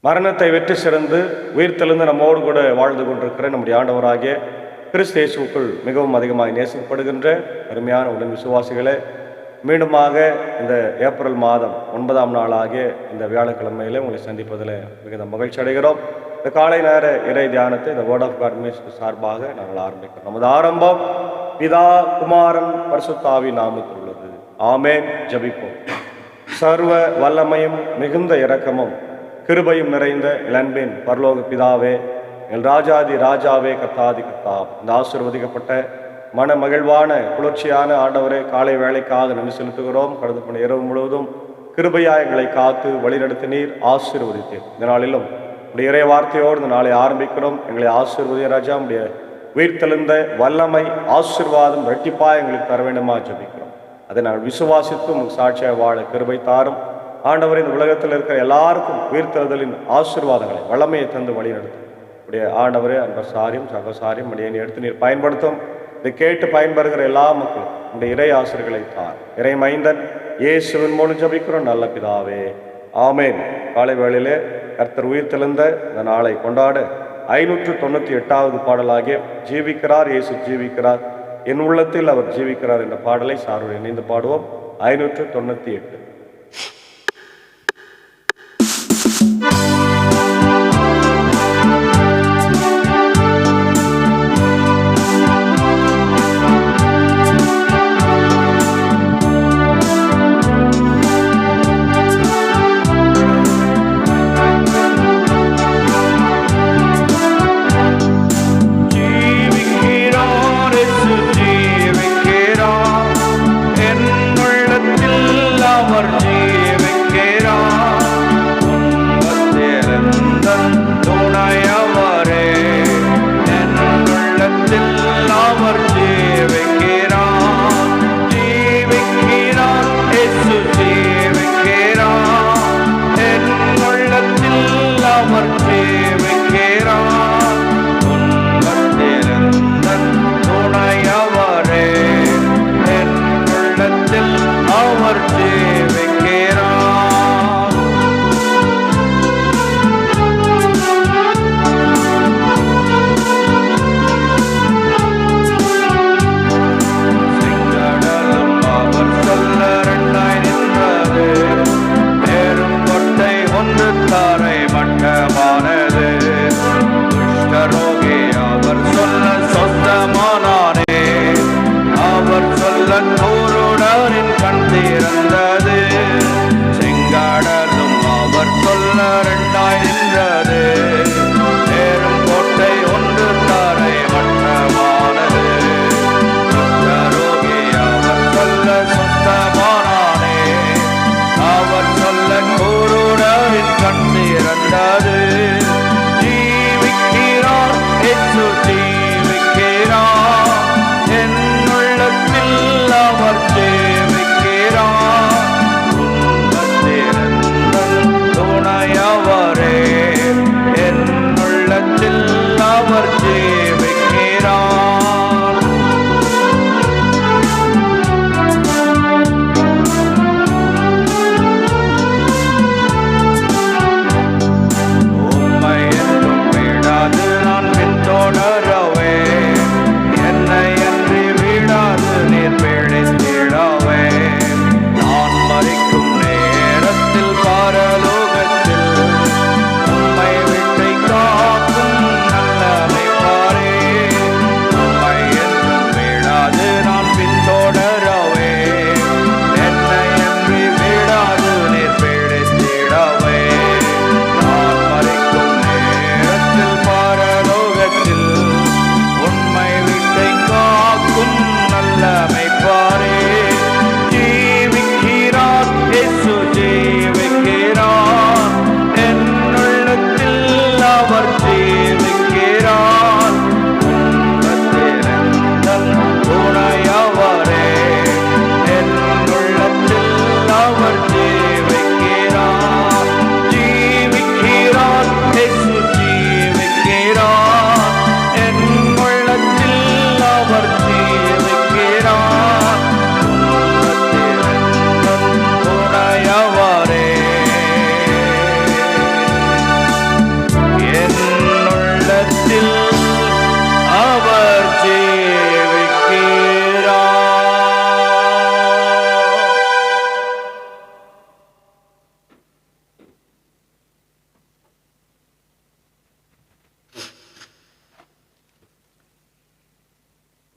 மரணத்தை வெற்றி சிறந்து உயிர்த்தெழுந்து நம்மோடு கூட வாழ்ந்து கொண்டிருக்கிற நம்முடைய ஆண்டவராகிய கிறிஸ்து இயேசுவுக்குள் மிகவும் அதிகமாக நேசிக்கப்படுகின்ற அருமையான உடன் விசுவாசிகளே, மீண்டுமாக இந்த ஏப்ரல் மாதம் 9ஆம் நாளாகிய இந்த வியாழக்கிழமையிலே உங்களை சந்திப்பதில் மிகுந்த மகிழ்ச்சி அடைகிறோம். இந்த காலை நேர இறை தியானத்தை இந்த வேர்ட் ஆஃப் காட் மினிஸ்ட்ரி சார்பாக நாங்கள் ஆரம்பிக்கிறோம். நமது ஆரம்பம் பிதா, குமாரன், பரிசுத்த ஆவி நாமத்தில் உள்ளது. ஆமென். ஜெபிப்போம். சர்வ வல்லமையும் மிகுந்த இரக்கமும் கிருபையும் நிறைந்த இளன்பின் பரலோக பிதாவே, எங்கள் ராஜாதி ராஜாவே, கர்த்தாதி கர்த்தா, இந்த ஆசீர்வதிக்கப்பட்ட மன மகிழ்வான குளிர்ச்சியான ஆண்டவரே, காலை வேலைக்காக நன்றி செலுத்துகிறோம். கடந்து போன இரவு முழுவதும் கிருபையா எங்களை காத்து வழிநடத்தினீர், ஆசீர்வதித்தீர். இந்த நாளிலும் உடைய இறை வார்த்தையோடு இந்த நாளை ஆரம்பிக்கிறோம். எங்களை ஆசீர்வதிய ராஜா, உடைய உயிர்த்தெழுந்த வல்லமை ஆசீர்வாதம் இரட்டிப்பாக எங்களுக்கு தர வேண்டுமா ஜெபிக்கிறோம். அதை நாங்கள் விசுவாசித்து உங்களுக்கு சாட்சியாக வாழ கிருபை தாரும். ஆண்டவர், இந்த உலகத்தில் இருக்கிற எல்லாருக்கும் உயிர்த்தெழுதலின் ஆசீர்வாதங்களை வல்லமையை தந்து வழி நடத்தும். உடைய ஆண்டவரே, அன்பசாரியும் சகசாரியும் மடியனை எடுத்து நீர் பயன்படுத்தும். இதை கேட்டு பயன்பெறுகிற எல்லா மக்களும் உடைய இறை ஆசிரியர்களை தார். இறை மைந்தன் இயேசுவின் மூலம் ஜெபிக்கிறோம் நல்ல பிதாவே, ஆமென். காலை வேளையிலே கர்த்தர் உயிர்த்தெழுந்த இந்த நாளை கொண்டாட 598வது பாடலாகிய ஜீவிக்கிறார் இயேசு ஜீவிக்கிறார், என் உள்ளத்தில் அவர் ஜீவிக்கிறார் என்ற பாடலை சார்பு இணைந்து பாடுவோம். 598. அவர்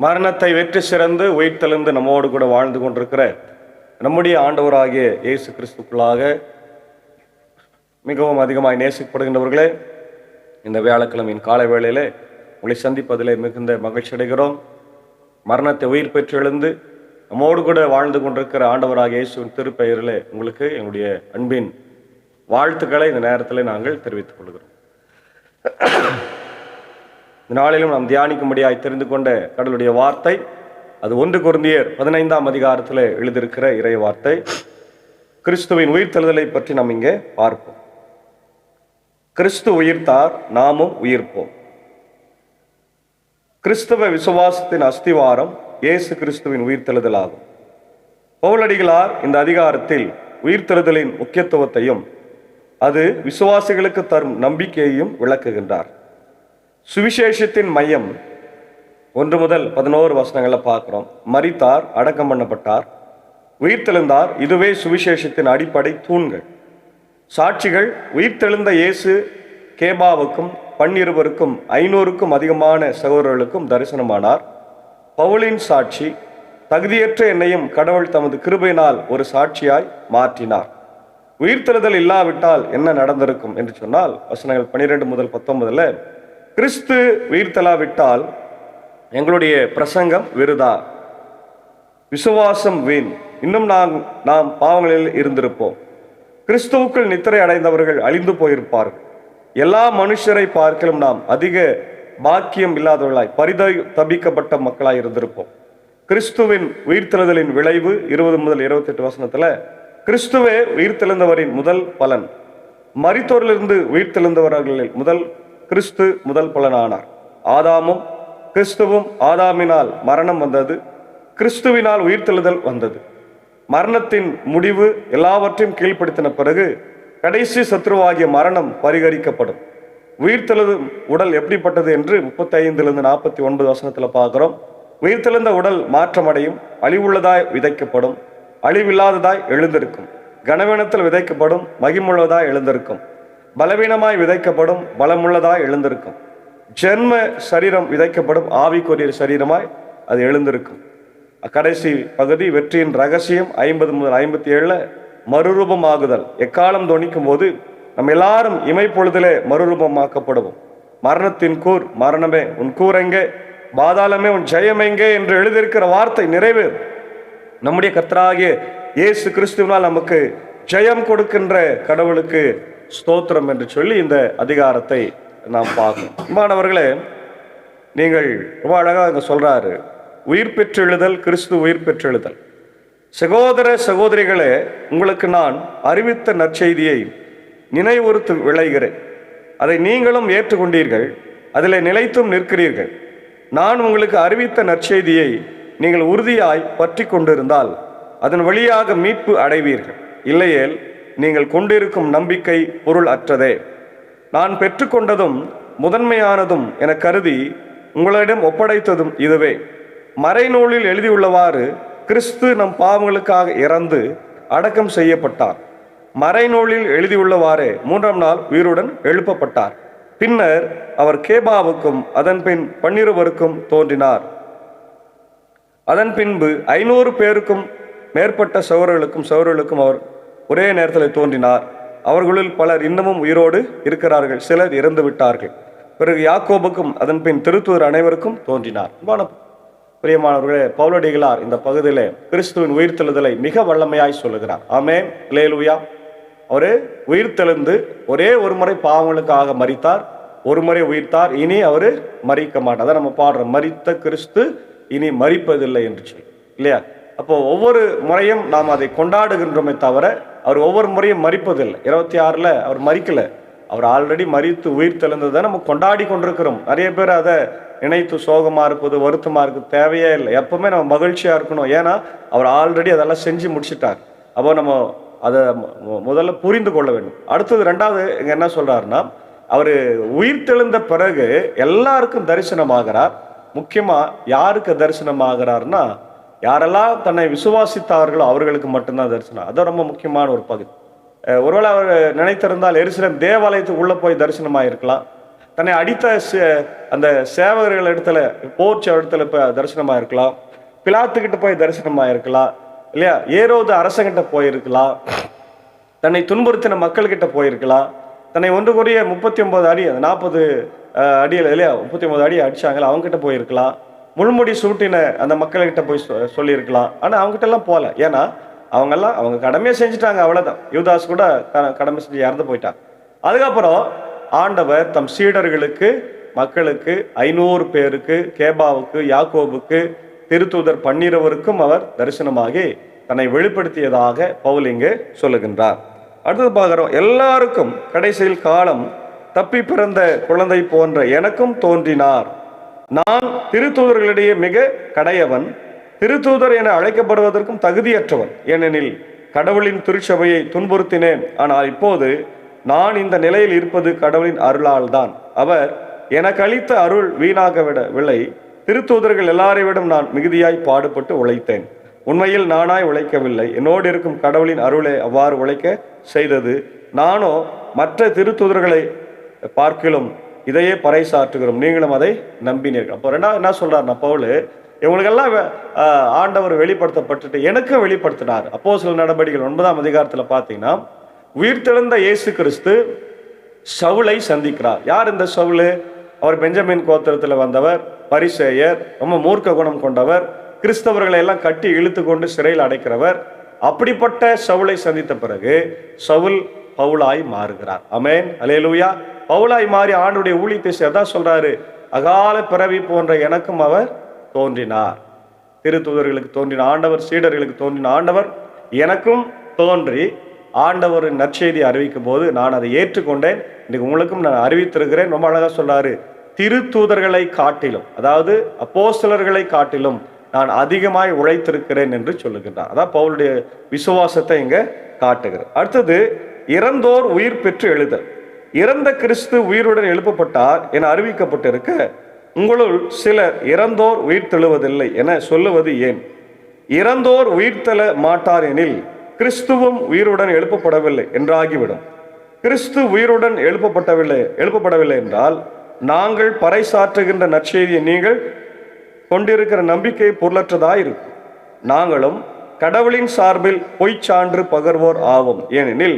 மரணத்தை வெற்றி சிறந்து உயிர்த்தெழுந்து நம்மோடு கூட வாழ்ந்து கொண்டிருக்கிற நம்முடைய ஆண்டவராகிய இயேசு கிறிஸ்துக்குள்ளாக மிகவும் அதிகமாய் நேசிக்கப்படுகின்றவர்களே, இந்த வியாழக்கிழமையின் காலை வேளையிலே உங்களை சந்திப்பதிலே மிகுந்த மகிழ்ச்சி அடைகிறோம். மரணத்தை உயிர் பெற்று எழுந்து நம்மோடு கூட வாழ்ந்து கொண்டிருக்கிற ஆண்டவராகிய இயேசுவின் திருப்பெயரிலே உங்களுக்கு எங்களுடைய அன்பின் வாழ்த்துக்களை இந்த நேரத்தில் நாங்கள் தெரிவித்துக் கொள்கிறோம். இந்த நாளிலும் நாம் தியானிக்கும்படியாய் தெரிந்து கொண்ட கடவுளுடைய வார்த்தை, அது 1 கொரிந்தியர் 15ஆம் அதிகாரத்தில் எழுதியிருக்கிற இறை வார்த்தை. கிறிஸ்துவின் உயிர்த்தெழுதலை பற்றி நாம் இங்கே பார்ப்போம். கிறிஸ்து உயிர்த்தார், நாமும் உயிர்ப்போம். கிறிஸ்தவ விசுவாசத்தின் அஸ்திவாரம் இயேசு கிறிஸ்துவின் உயிர்த்தெழுதல் ஆகும். பவுலடிகளார் இந்த அதிகாரத்தில் உயிர்த்தெழுதலின் முக்கியத்துவத்தையும் அது விசுவாசிகளுக்கு தரும் நம்பிக்கையையும் விளக்குகின்றார். சுவிசேஷத்தின் மையம் 1 முதல் 11 வசனங்களை பார்க்கிறோம். மரித்தார், அடக்கம் பண்ணப்பட்டார், உயிர்த்தெழுந்தார். இதுவே சுவிசேஷத்தின் அடிப்படை தூண்கள். சாட்சிகள்: உயிர்த்தெழுந்த இயேசு கேபாவுக்கும் 12 500க்கும் அதிகமான சகோதரர்களுக்கும் தரிசனமானார். பவுலின் சாட்சி: தகுதியற்ற என்னையும் கடவுள் தமது கிருபையினால் ஒரு சாட்சியாய் மாற்றினார். உயிர்த்தெழுதல் இல்லாவிட்டால் என்ன நடந்திருக்கும் என்று சொன்னால், வசனங்கள் 12 முதல் 19 கிறிஸ்து உயிர்த்தெழாவிட்டால் எங்களுடைய பிரசங்கம் விருதா, விசுவாசம் வீண், இன்னும் நாம் பாவங்களில் இருந்திருப்போம். கிறிஸ்துவுக்குள் நித்திரை அடைந்தவர்கள் அழிந்து போயிருப்பார்கள். எல்லா மனுஷரை பார்க்கலும் நாம் அதிக பாக்கியம் இல்லாதவர்களாய் பரிதபிக்கப்பட்ட மக்களாய் இருந்திருப்போம். கிறிஸ்துவின் உயிர்த்தெழுதலின் விளைவு 20 முதல் 28 வசனத்துல, கிறிஸ்துவே உயிர்த்தெழுந்தவரின் முதல் பலன். மரித்தோரிலிருந்து உயிர்த்தெழுந்தவர்களில் கிறிஸ்து முதல் பலனானார். ஆதாமும் கிறிஸ்துவும், ஆதாமினால் மரணம் வந்தது, கிறிஸ்துவினால் உயிர்த்தெழுதல் வந்தது. மரணத்தின் முடிவு எல்லாவற்றையும் கீழ்ப்படுத்தின பிறகு கடைசி சத்ருவாகிய மரணம் பரிகரிக்கப்படும். உயிர்த்தெழுதும் உடல் எப்படிப்பட்டது என்று 35 49 வசனத்துல பார்க்கிறோம். உயிர்த்தெழுந்த உடல் மாற்றமடையும், அழிவுள்ளதாய் விதைக்கப்படும், அழிவில்லாததாய் எழுந்திருக்கும். கனவீனத்தில் விதைக்கப்படும், மகிமுள்ளதாய் எழுந்திருக்கும். பலவீனமாய் விதைக்கப்படும், பலமுள்ளதாய் எழுந்திருக்கும். ஜென்ம சரீரம் விதைக்கப்படும், ஆவிக்குரிய சரீரமாய் அது எழுந்திருக்கும். கடைசி பகுதி வெற்றியின் ரகசியம் 50 முதல் 57 மறுரூபமாகுதல். எக்காலம் தொனிக்கும் போது நம்ம எல்லாரும் இமைப்பொழுதிலே மறுரூபமாக்கப்படுவோம். மரணத்தின் கூர் மரணமே உன் கூரெங்கே, பாதாளமே உன் ஜெயமெங்கே என்று எழுதியிருக்கிற வார்த்தை நிறைவேறும். நம்முடைய கர்த்தராகிய இயேசு கிறிஸ்துவினால் நமக்கு ஜெயம் கொடுக்கின்ற கடவுளுக்கு ஸ்தோத்திரம் என்று சொல்லி இந்த அதிகாரத்தை நாம் பார்க்கணும். மாணவர்களே, நீங்கள் ரொம்ப அழகாக அங்கே சொல்றாரு, உயிர் பெற்றெழுதல், கிறிஸ்து உயிர் பெற்றெழுதல். சகோதர சகோதரிகளே, உங்களுக்கு நான் அறிவித்த நற்செய்தியை நினைவுறுத்து விளைகிறேன். அதை நீங்களும் ஏற்றுக்கொண்டீர்கள், அதில் நிலைத்தும் நிற்கிறீர்கள். நான் உங்களுக்கு அறிவித்த நற்செய்தியை நீங்கள் உறுதியாய் பற்றி கொண்டிருந்தால் அதன் வழியாக மீட்பு அடைவீர்கள். இல்லையேல் நீங்கள் கொண்டிருக்கும் நம்பிக்கை பொருள் அற்றதே. நான் பெற்றுக்கொண்டதும் முதன்மையானதும் என கருதி உங்களிடம் ஒப்படைத்ததும் இதுவே. மறைநூலில் எழுதியுள்ளவாறு கிறிஸ்து நம் பாவங்களுக்காக இறந்து அடக்கம் செய்யப்பட்டார். மறைநூலில் எழுதியுள்ளவாறே 3ஆம் நாள் உயிருடன் எழுப்பப்பட்டார். பின்னர் அவர் கேபாவுக்கும் அதன் பின் 12 தோன்றினார். அதன் பின்பு 500 பேருக்கும் மேற்பட்ட சகோதரர்களுக்கும் அவர் ஒரே நேரத்தில் தோன்றினார். அவர்களுள் பலர் இன்னமும் உயிரோடு இருக்கிறார்கள், சிலர் இறந்து விட்டார்கள். பிறகு யாக்கோபுக்கும் அதன் பின் திருத்தூதர் அனைவருக்கும் தோன்றினார். பிரியமானவர்களே, பவுலடிகளார் இந்த பகுதியிலே கிறிஸ்துவின் உயிர்த்தெழுதலை மிக வல்லமையாய் சொல்லுகிறார். ஆமென், அல்லேலூயா. அவரு உயிர்த்தெழுந்து ஒரே ஒரு முறை பாவங்களுக்காக மரித்தார், ஒரு முறை உயிர்த்தார், இனி அவரு மரிக்க மாட்டார். அதான் நம்ம பாடுறோம், மரித்த கிறிஸ்து இனி மரிப்பதில்லை என்று சொல்லி, இல்லையா? அப்போ ஒவ்வொரு முறையும் நாம் அதை கொண்டாடுகின்றோமே தவிர அவர் ஒவ்வொரு முறையும் மரிப்பதில்லை. 26 அவர் மரிக்கல, அவர் ஆல்ரெடி மரித்து உயிர் தெழுந்ததை நம்ம கொண்டாடி கொண்டிருக்கிறோம். நிறைய பேர் அதை நினைத்து சோகமா இருப்பது, வருத்தமா இருக்கு தேவையே இல்லை. எப்பவுமே நம்ம மகிழ்ச்சியா இருக்கணும். ஏன்னா அவர் ஆல்ரெடி அதெல்லாம் செஞ்சு முடிச்சுட்டார். அப்போ நம்ம அதை முதல்ல புரிந்து கொள்ள வேண்டும். அடுத்தது 2வது இங்க என்ன சொல்றாருன்னா, அவர் உயிர் தெழுந்த பிறகு எல்லாருக்கும் தரிசனமாகிறார். முக்கியமா யாருக்கு தரிசனமாகிறார்னா, யாரெல்லாம் தன்னை விசுவாசித்தார்களோ அவர்களுக்கு மட்டும்தான் தரிசனம். அது ரொம்ப முக்கியமான ஒரு பகுதி. ஒருவேளை அவர் நினைத்திருந்தால் எருசலேம் தேவாலயத்துக்கு உள்ள போய் தரிசனமாயிருக்கலாம், தன்னை அடித்த அந்த சேவகர்கள் இடத்துல, போர்ச்ச இடத்துல தரிசனமாக இருக்கலாம், பிலாத்துக்கிட்ட போய் தரிசனமாக இருக்கலாம் இல்லையா, ஏரோது அரசங்கிட்ட போயிருக்கலாம், தன்னை துன்புறுத்தின மக்கள்கிட்ட போயிருக்கலாம், தன்னை 1 39 அடி, 40 அடியில் இல்லையா, 39 அடி அடிச்சாங்களா அவங்ககிட்ட போயிருக்கலாம், முள்முடி சூட்டின அந்த மக்கள்கிட்ட போய் சொல்லியிருக்கலாம். ஆனால் அவங்ககிட்ட எல்லாம் போகல. ஏன்னா அவங்கெல்லாம் அவங்க கடமையை செஞ்சுட்டாங்க, அவ்வளோதான். யூதாஸ் கூட கடமை செஞ்சு இறந்து போயிட்டாங்க. அதுக்கப்புறம் ஆண்டவர் தம் சீடர்களுக்கு, மக்களுக்கு, 500 பேருக்கு, கேபாவுக்கு, யாக்கோபுக்கு, திருத்தூதர் 12 அவர் தரிசனமாகி தன்னை வெளிப்படுத்தியதாக பவுல் இங்கு சொல்லுகின்றார். அடுத்தது பார்க்கிறோம், எல்லாருக்கும் கடைசியில் காலம் தப்பி பிறந்த குழந்தை போன்ற எனக்கும் தோன்றினார். நான் திருத்தூதர்களிடையே மிக கடையவன், திருத்தூதர் என அழைக்கப்படுவதற்கும் தகுதியற்றவன். ஏனெனில் கடவுளின் திருச்சபையை துன்புறுத்தினேன். ஆனால் இப்போது நான் இந்த நிலையில் இருப்பது கடவுளின் அருளால் தான். அவர் எனக்கு அளித்த அருள் வீணாகவிடவில்லை. திருத்தூதர்கள் எல்லாரை விடும் நான் மிகுதியாய் பாடுபட்டு உழைத்தேன். உண்மையில் நானாய் உழைக்கவில்லை, என்னோடு இருக்கும் கடவுளின் அருளை அவ்வாறு உழைக்க செய்தது. நானோ மற்ற திருத்தூதர்களை பார்க்கிலும் இதையே பறைசாற்றுகிறோம், நீங்களும் அதை நம்பினீர்கள். அப்போ என்ன சொல்றாருன்னா பவுல், இவங்களுக்கெல்லாம் ஆண்டவர் வெளிப்படுத்தப்பட்டுட்டு எனக்கும் வெளிப்படுத்தினார். அப்போஸ்தலர் நடபடிகள் 9ஆம் அதிகாரத்தில் பார்த்தீங்கன்னா, உயிர்த்தெழுந்த இயேசு கிறிஸ்து சவுலை சந்திக்கிறார். யார் இந்த சவுல்? அவர் பெஞ்சமின் கோத்திரத்தில் வந்தவர், பரிசேயர், ரொம்ப மூர்க்க குணம் கொண்டவர், கிறிஸ்தவர்களை எல்லாம் கட்டி இழுத்து கொண்டு சிறையில் அடைக்கிறவர். அப்படிப்பட்ட சவுலை சந்தித்த பிறகு சவுல் பவுலாய் மாறுகிறார். ஆமென், அல்லேலூயா. பவுலாய் மாறி ஆண்டுடைய ஊழியத்தை அதான் சொல்றாரு, அகால பிறவி போன்ற எனக்கும் அவர் தோன்றினார். திருத்தூதர்களுக்கு தோன்றின ஆண்டவர், சீடர்களுக்கு தோன்றின ஆண்டவர் எனக்கும் தோன்றி ஆண்டவரின் நற்செய்தி அறிவிக்கும் போது நான் அதை ஏற்றுக்கொண்டேன். இன்னைக்கு உங்களுக்கும் நான் அறிவித்திருக்கிறேன். ரொம்ப அழகா சொல்றாரு, திருத்தூதர்களை காட்டிலும், அதாவது அப்போஸ்தலர்களை காட்டிலும் நான் அதிகமாய் உழைத்திருக்கிறேன் என்று சொல்லுகின்றார். அதான் பவுலுடைய விசுவாசத்தை இங்க காட்டுகிறார். அடுத்தது, இறந்தோர் உயிர் பெற்று எழுதல். இறந்த கிறிஸ்து உயிருடன் எழுப்பப்பட்டார் என அறிவிக்கப்பட்டிருக்க உங்களுள் சிலர் இறந்தோர் உயிர் தெழுவதில்லை என சொல்லுவது ஏன்? இறந்தோர் உயிர் தெழ மாட்டார் எனில் கிறிஸ்துவும் உயிருடன் எழுப்பப்படவில்லை என்றாகிவிடும். கிறிஸ்து உயிருடன் எழுப்பப்படவில்லை என்றால் நாங்கள் பறைசாற்றுகின்ற நற்செய்தியை நீங்கள் கொண்டிருக்கிற நம்பிக்கை பொருளற்றதாயிருக்கும். நாங்களும் கடவுளின் சார்பில் பொய்ச்சான்று பகர்வோர் ஆவோம். ஏனெனில்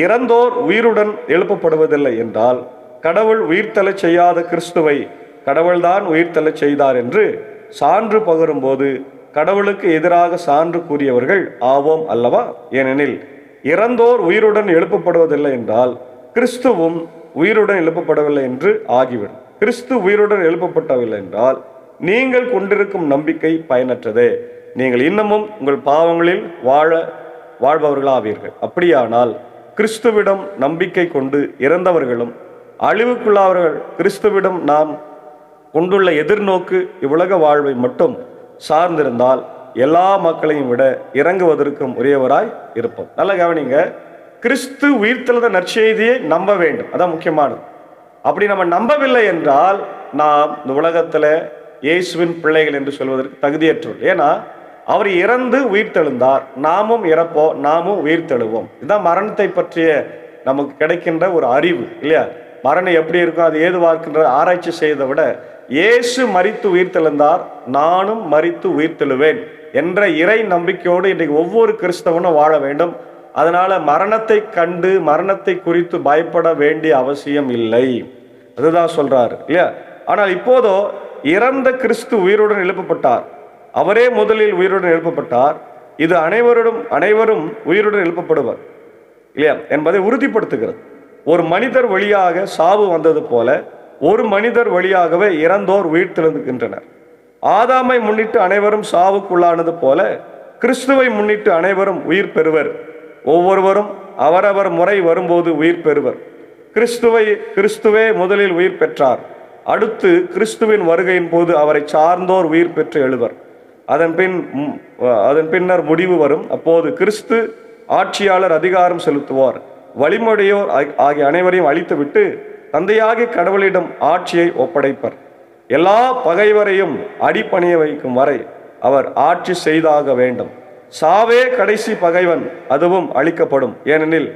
இறந்தோர் உயிருடன் எழுப்பப்படுவதில்லை என்றால் கடவுள் உயிர்த்தெழச் செய்யாத கிறிஸ்துவை கடவுள்தான் உயிர்த்தெழச் செய்தார் என்று சான்று பகரும் போது கடவுளுக்கு எதிராக சான்று கூறியவர்கள் ஆவோம் அல்லவா? ஏனெனில் இறந்தோர் உயிருடன் எழுப்பப்படுவதில்லை என்றால் கிறிஸ்துவும் உயிருடன் எழுப்பப்படவில்லை என்று ஆகிவிடும். கிறிஸ்து உயிருடன் எழுப்பப்படவில்லை என்றால் நீங்கள் கொண்டிருக்கும் நம்பிக்கை பயனற்றதே, நீங்கள் இன்னமும் உங்கள் பாவங்களில் வாழ்பவர்களாவீர்கள். அப்படியானால் கிறிஸ்துவிடம் நம்பிக்கை கொண்டு இறந்தவர்களும் அழிவுக்குள்ளாவர்கள் கிறிஸ்துவிடம் நாம் கொண்டுள்ள எதிர்நோக்கு இவ்வுலக வாழ்வை மட்டும் சார்ந்திருந்தால் எல்லா மக்களையும் விட இறங்குவதற்கும் உரியவராய் இருப்போம். நல்ல கவனிங்க, கிறிஸ்து உயிர்த்தெழுந்த நற்செய்தியை நம்ப வேண்டும், அதான் முக்கியமானது. அப்படி நம்ம நம்பவில்லை என்றால் நாம் இந்த உலகத்துல இயேசுவின் பிள்ளைகள் என்று சொல்வதற்கு தகுதியற்றோம். ஏன்னா அவர் இறந்து உயிர்த்தெழுந்தார், நாமும் இறப்போம், நாமும் உயிர்த்தெழுவோம். இதுதான் மரணத்தை பற்றிய நமக்கு கிடைக்கின்ற ஒரு அறிவு இல்லையா? மரணம் எப்படி இருக்கும், அது ஏதுவார்க்கின்ற ஆராய்ச்சி செய்வதை விட இயேசு மரித்து உயிர்த்தெழுந்தார், நானும் மரித்து உயிர்த்தெழுவேன் என்ற இறை நம்பிக்கையோடு இன்றைக்கு ஒவ்வொரு கிறிஸ்தவனும் வாழ வேண்டும். அதனால மரணத்தை கண்டு மரணத்தை குறித்து பயப்பட வேண்டிய அவசியம் இல்லை, அதுதான் சொல்றாரு இல்லையா? ஆனால் இப்போதோ இறந்த கிறிஸ்து உயிருடன் எழுப்பப்பட்டார், அவரே முதலில் உயிருடன் எழுப்பப்பட்டார். இது அனைவரும் உயிருடன் எழுப்பப்படுவர் இல்லையா என்பதை உறுதிப்படுத்துகிறது. ஒரு மனிதர் வழியாக சாவு வந்தது போல ஒரு மனிதர் வழியாகவே இறந்தோர் உயிர்த்தெழுகின்றனர். ஆதாமை முன்னிட்டு அனைவரும் சாவுக்குள்ளானது போல கிறிஸ்துவை முன்னிட்டு அனைவரும் உயிர் பெறுவர். ஒவ்வொருவரும் அவரவர் முறை வரும்போது உயிர் பெறுவர். கிறிஸ்துவே முதலில் உயிர் பெற்றார். அடுத்து கிறிஸ்துவின் வருகையின் போது அவரை சார்ந்தோர் உயிர் பெற்று எழுவர். அதன் பின்னர் முடிவு வரும். அப்போது கிறிஸ்து ஆட்சியாளர் அதிகாரம் செலுத்துவார். வழிமுறையோர் ஆகிய அனைவரையும் அழித்துவிட்டு தந்தையாகி கடவுளிடம் ஆட்சியை ஒப்படைப்பர். எல்லா பகைவரையும் அடிபணிய வைக்கும் வரை அவர் ஆட்சி செய்தாக வேண்டும். சாவே கடைசி பகைவன், அதுவும் அழிக்கப்படும். ஏனெனில்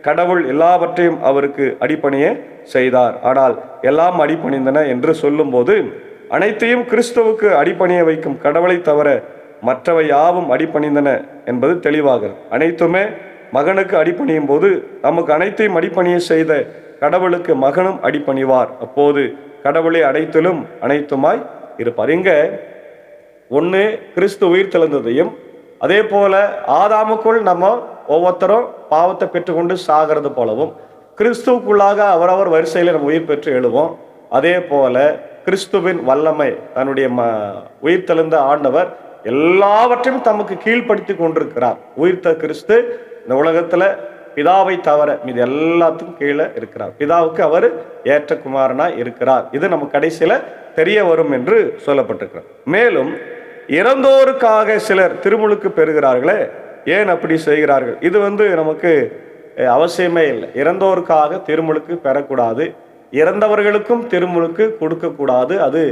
கடவுள் எல்லாவற்றையும் அவருக்கு அடிபணிய செய்தார். ஆனால் எல்லாம் அடிபணிந்தன என்று சொல்லும்போது அனைத்தையும் கிறிஸ்துவுக்கு அடிபணிய வைக்கும் கடவுளை தவிர மற்றவை யாவும் அடிபணிந்தன என்பது தெளிவாகிறது. அனைத்துமே மகனுக்கு அடிபணியும் போது நமக்கு அனைத்தையும் அடிபணிய செய்த கடவுளுக்கு மகனும் அடிபணிவார். அப்போது கடவுளை அனைத்திலும் அனைத்துமாய் இருப்பார். இங்க ஒன்று கிறிஸ்து உயிர் தெழுந்ததையும், அதே போல ஆதாமுக்குள் நம்ம ஒவ்வொருத்தரும் பாவத்தை பெற்றுக்கொண்டு சாகிறது போலவும், கிறிஸ்துவுக்குள்ளாக அவரவர் வரிசையில் நம்ம உயிர் பெற்று எழுவோம். அதே போல கிறிஸ்துவின் வல்லமை, தன்னுடைய உயிர் தெழுந்த ஆண்டவர் எல்லாவற்றையும் தமக்கு கீழ்ப்படுத்தி கொண்டிருக்கிறார். உயிர்த்த கிறிஸ்து இந்த உலகத்துல பிதாவை தவிர மீது எல்லாத்துக்கும் கீழே இருக்கிறார். பிதாவுக்கு அவர் ஏற்ற குமாரனாய் இருக்கிறார். இது நம்ம கடைசியில தெரிய வரும் என்று சொல்லப்பட்டிருக்கிறார். மேலும் இறந்தோருக்காக சிலர் திருமுழுக்கு பெறுகிறார்களே, ஏன் அப்படி செய்கிறார்கள்? இது நமக்கு அவசியமே இல்லை. இறந்தோருக்காக திருமுழுக்கு பெறக்கூடாது, இறந்தவர்களுக்கும் திருமுழுக்கு கொடுக்கக்கூடாது. அது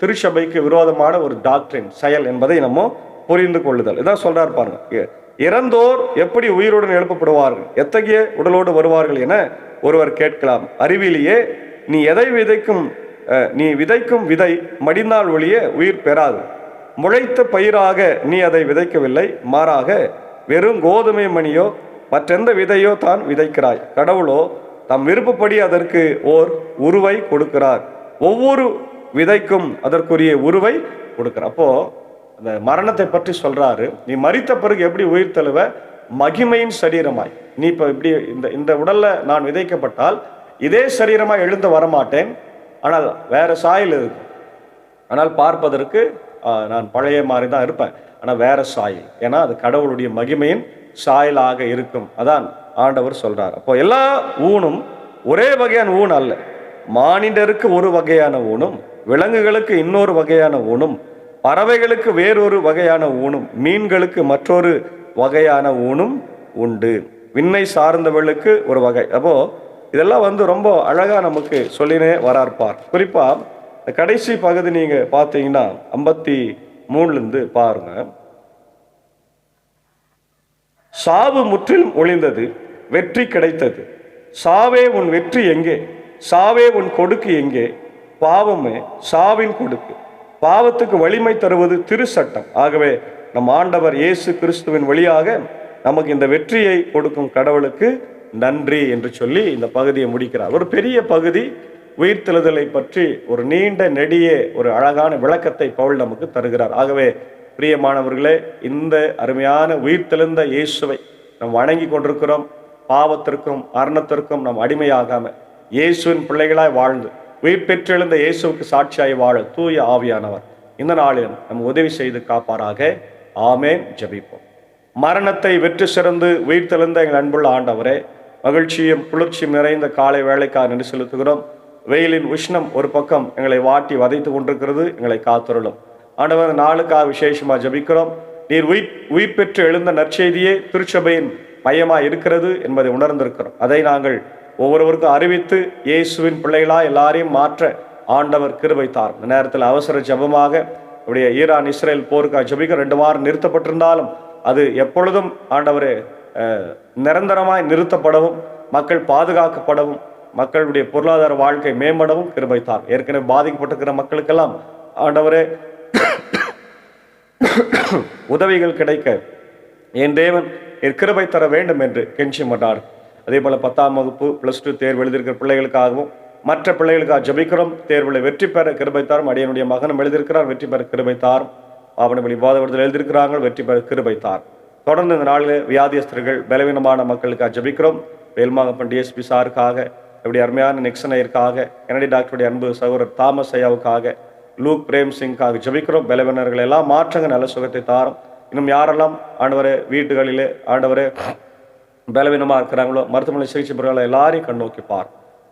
திருச்சபைக்கு விரோதமான ஒரு டாக்டரின் செயல் என்பதை நம்ம புரிந்து கொள்ளுதல். இதான் சொல்றாரு பாருங்க. இறந்தோர் எப்படி உயிருடன் எழுப்பப்படுவார்கள், எத்தகைய உடலோடு வருவார்கள் என ஒருவர் கேட்கலாம். அறிவிலேயே நீ விதைக்கும் விதை மடிந்தால் ஒழிய உயிர் பெறாது. முளைத்த பயிராக நீ அதை விதைக்கவில்லை, மாறாக வெறும் கோதுமை மணியோ மற்றெந்த விதையோ தான் விதைக்கிறாய். கடவுளோ தம் விருப்பப்படி அதற்கு ஓர் உருவை கொடுக்கிறார். ஒவ்வொரு விதைக்கும் அதற்குரிய உருவை கொடுக்கிறார். அப்போ அந்த மரணத்தை பற்றி சொல்றாரு. நீ மரித்த பிறகு எப்படி உயிர் தழுவ? மகிமையின் சரீரமாய். நீ இப்ப இப்படி இந்த உடல்ல நான் விதைக்கப்பட்டால் இதே சரீரமாய் எழுந்து வரமாட்டேன், ஆனால் வேற சாயல் இருக்கும். ஆனால் பார்ப்பதற்கு நான் பழைய மாதிரி தான் இருப்பேன், ஆனால் வேற சாயல். ஏன்னா அது கடவுளுடைய மகிமையின் சாயலாக இருக்கும். அதான் ஆண்டவர் சொல்றார். அப்போ எல்லா ஊனும் ஒரே வகையான ஊன் அல்ல. மானிடருக்கு ஒரு வகையான ஊனும், விலங்குகளுக்கு இன்னொரு வகையான ஊனும், பறவைகளுக்கு வேறொரு வகையான ஊனும், மீன்களுக்கு மற்றொரு வகையான ஊனும் உண்டு. விண்ணை சார்ந்தவர்களுக்கு ஒரு வகை. அப்போ இதெல்லாம் ரொம்ப அழகா நமக்கு சொல்லினே வரார்ப்பார். குறிப்பா இந்த கடைசி பகுதி நீங்க பார்த்தீங்கன்னா 53 பாருங்க. சாவு முற்றிலும் ஒளிந்தது, வெற்றி கிடைத்தது. சாவே உன் வெற்றி எங்கே? சாவே உன் கொடுக்கு எங்கே? பாவமே சாவின் கொடுக்கு. பாவத்துக்கு வலிமை தருவது திருச்சட்டம். ஆகவே நம் ஆண்டவர் இயேசு கிறிஸ்துவின் வழியாக நமக்கு இந்த வெற்றியை கொடுக்கும் கடவுளுக்கு நன்றி என்று சொல்லி இந்த பகுதியை முடிக்கிறார். ஒரு பெரிய பகுதி உயிர்த்தெழுதலை பற்றி ஒரு நீண்ட நெடிய ஒரு அழகான விளக்கத்தை பவுல் நமக்கு தருகிறார். ஆகவே பிரியமானவர்களே, இந்த அருமையான உயிர்த்தெழுந்த இயேசுவை நாம் வணங்கி கொண்டிருக்கிறோம். பாவத்திற்கும் மரணத்திற்கும் நாம் அடிமையாகாம இயேசுவின் பிள்ளைகளாய் வாழ்ந்து உயிர் பெற்றெழுந்த இயேசுவுக்கு சாட்சியாய் வாழ தூய ஆவியானவர் இந்த நாளிலும் நம் உதவி செய்து காப்பாராக. ஆமேன். ஜெபிப்போம். மரணத்தை வெற்றி சிறந்து உயிர்த்தெழுந்த எங்கள் அன்புள்ள ஆண்டவரே, மகிழ்ச்சியும் குளிர்ச்சியும் நிறைந்த காலை வேளைக்காக நன்றி செலுத்துகிறோம். வெயிலின் உஷ்ணம் ஒரு பக்கம் எங்களை வாட்டி வதைத்து கொண்டிருக்கிறது, எங்களை காத்துருளும் ஆண்டவர். நாளுக்காக விசேஷமாக ஜெபிக்கிறோம். நீர் உயிர் பெற்று எழுந்த நற்செய்தியே திருச்சபையின் மையமாக இருக்கிறது என்பதை உணர்ந்திருக்கிறோம். அதை நாங்கள் ஒவ்வொருவருக்கும் அறிவித்து இயேசுவின் பிள்ளைகளா எல்லாரையும் மாற்ற ஆண்டவர் கிருபை தார். இந்த நேரத்தில் அவசர ஜெபமாக இப்படிய ஈரான் இஸ்ரேல் போருக்காக ஜெபிக்க 2 வாரம் நிறுத்தப்பட்டிருந்தாலும் அது எப்பொழுதும் ஆண்டவரே நிரந்தரமாய் நிறுத்தப்படவும், மக்கள் பாதுகாக்கப்படவும், மக்களுடைய பொருளாதார வாழ்க்கை மேம்படவும் கிருபை தார். ஏற்கனவே பாதிக்கப்பட்டிருக்கிற மக்களுக்கெல்லாம் ஆண்டவரே உதவிகள் கிடைக்க என் தேவன் கிருபை தர வேண்டும் என்று கெஞ்சி மன்றார். அதே போல 10ஆம் வகுப்பு +2 தேர்வு எழுதியிருக்கிற பிள்ளைகளுக்காகவும் மற்ற பிள்ளைகளுக்காக ஜெபிக்கிறோம். தேர்வில் வெற்றி பெற கிருபை தாரும். அடியனுடைய மகனும் எழுதியிருக்கிறார், வெற்றி பெற கிருபை தாரும். பாவன வழி போதவர்கள் எழுதியிருக்கிறாங்க, வெற்றி பெற கிருபை தார். தொடர்ந்து இந்த நாளில் வியாதியஸ்தர்கள் பலவீனமான மக்களுக்காக ஜெபிக்கிறோம். வேல்மாங்கப்பன் டிஎஸ்பி சாருக்காக, இப்படி அருமையான நிக்சன் ஐயருக்காக, கெனடி டாக்டருடைய அன்பு சகோதரர் தாமஸ் ஐயாவுக்காக, லூக் பிரேம் சிங்காக ஜெபிக்கிறோம். பலவீனர்கள் எல்லாம் மாற்றங்க, நல்ல சுகத்தை தாரும். இன்னும் யாரெல்லாம் ஆண்டவரே வீட்டுகளிலே ஆண்டவரே பலவீனமாக இருக்கிறாங்களோ, மருத்துவமனை சிகிச்சை பெறுகிறாங்களோ எல்லாரையும் கண்ணோக்கி பார்.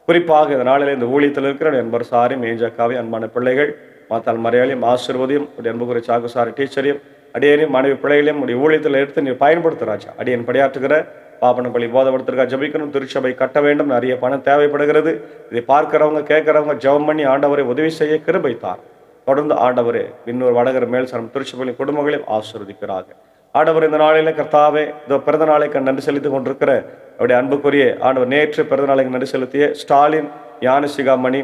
குறிப்பாக இந்த நாளில் இந்த ஊழியத்தில் இருக்கிற என்பர் சாரையும் மேஜக்காவை அன்பான பிள்ளைகள் மாத்தால் மறையாலையும் ஆசிர்வதியும் உடைய அன்புக்குறை சாகுசாரி டீச்சரையும் அடியனையும் மனைவி பிள்ளைகளையும் உடைய ஊழியத்தில் எடுத்து நீர் பயன்படுத்துகிறாச்சா. அடியன் பணியாற்றுகிற பாப்பன பள்ளி போதப்படுத்துறதுக்காக ஜபிக்கணும். திருச்சபை கட்ட வேண்டும், நிறைய பணம் தேவைப்படுகிறது. இதை பார்க்கிறவங்க கேட்கிறவங்க ஜெபம் பண்ணி ஆண்டவரை உதவி செய்ய கிருபை தார். தொடர்ந்து ஆண்டவரே இன்னொரு வடகர் மேல் சரம் திருச்சபையின் குடும்பங்களையும் ஆசீர்வதிக்கிறாங்க. ஆண்டவர் இந்த நாளிலே கர்த்தாவே இதோ பிறந்த நாளை நன்றி செலுத்திக் கொண்டிருக்கிற அவருடைய அன்புக்குரிய ஆண்டவர் நேற்று பிறந்த நாளைக்கு நன்றி செலுத்திய ஸ்டாலின் ஞானசிகாமணி,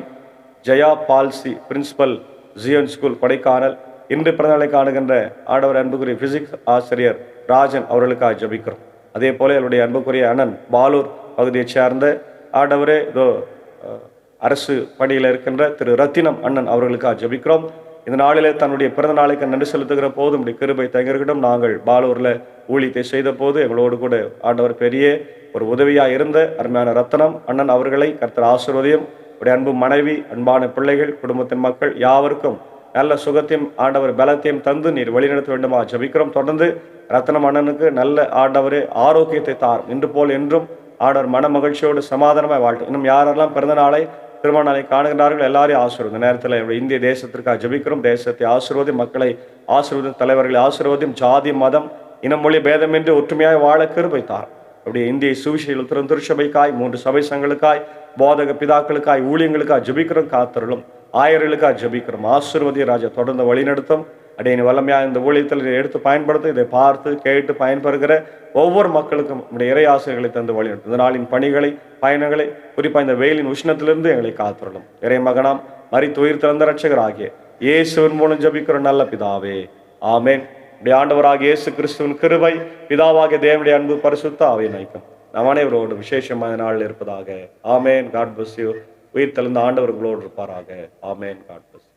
ஜெயா பால்சி பிரின்சிபல் ஜியன் ஸ்கூல் கொடைக்கானல், இன்று பிறந்தநாளை காணுகின்ற ஆண்டவர் அன்புக்குரிய பிசிக்ஸ் ஆசிரியர் ராஜன் அவர்களுக்காக ஜபிக்கிறோம். அதே போல அவருடைய அன்புக்குரிய அண்ணன் பாலூர் பகுதியைச் சேர்ந்த ஆண்டவரே இதோ அரசு பணியில் இருக்கின்ற திரு ரத்தினம் அண்ணன் அவர்களுக்காக ஜபிக்கிறோம். இந்த நாளிலே தன்னுடைய பிறந்த நாளைக்கு நன்றி செலுத்துகிற போது நம்முடைய கிருபை தங்கிருக்கட்டும். நாங்கள் பாலூர்ல ஊழியத்தை செய்த போது எங்களோடு கூட ஆண்டவர் பெரிய ஒரு உதவியாக இருந்த அருமையான ரத்தனம் அண்ணன் அவர்களை கர்த்தர் ஆசீர்வதியும். உடைய அன்பு மனைவி, அன்பான பிள்ளைகள், குடும்பத்தின் மக்கள் யாவருக்கும் நல்ல சுகத்தையும் ஆண்டவர் பலத்தையும் தந்து நீர் வழிநடத்த வேண்டுமா ஜபிக்கிறோம். தொடர்ந்து ரத்தனம் அண்ணனுக்கு நல்ல ஆண்டவரே ஆரோக்கியத்தை தார், இன்று போல் என்றும் ஆண்டவர் மன மகிழ்ச்சியோடு சமாதானமாய் வாழ்த்து. இன்னும் யாரெல்லாம் பிறந்த நாளை திருமண நாளை காணுகின்றார்கள் எல்லாரையும் ஆசீர்வதி. இந்த நேரத்தில் இந்திய தேசத்திற்காக ஜபிக்கிறோம். தேசத்தை ஆசீர்வதி, மக்களை ஆசீர்வதி, தலைவர்களை ஆசீர்வதியும், ஜாதி மதம் இனம் மொழி பேதமின்றி ஒற்றுமையாய் வாழ கிருபை தார். அப்படியே இந்திய சுவிசேஷ திருச்சபைக்காய், 3 சபை சங்களுக்காய், போதக பிதாக்களுக்காய், ஊழியங்களுக்காக ஜபிக்கிறோம். காத்தருளும் ஆயர்களுக்காக ஜபிக்கிறோம். ஆசீர்வதி ராஜா தொடர்ந்து வழிநடத்தும். அடைய வல்லமையாக இந்த ஊழியத்தில் எடுத்து பயன்படுத்த இதை பார்த்து கேட்டு பயன்பெறுகிற ஒவ்வொரு மக்களுக்கும் நம்முடைய இறை ஆசிரியர்களை தந்து வழிநடத்தும். இந்த நாளின் பணிகளை, பயணங்களை, குறிப்பாக இந்த வெயிலின் உஷ்ணத்திலிருந்து எங்களை காத்துள்ளோம். இறை மகனாம் மரித்து உயிர் திறந்த ரட்சகர் ஆகிய இயேசுவின் மூலம் ஜபிக்கிற நல்ல பிதாவே, ஆமேன். நம்முடைய ஆண்டவராகிய இயேசு கிறிஸ்துவின் கிருபை, பிதாவாகிய தேவனுடைய அன்பு, பரிசுத்த ஆவிய நைக்கம் நம் அனைவரோடு விசேஷமான நாளில் இருப்பதாக. ஆமேன். God bless you. உயிர் தெளிந்த ஆண்டவர்களோடு இருப்பாராக. ஆமேன். God plus.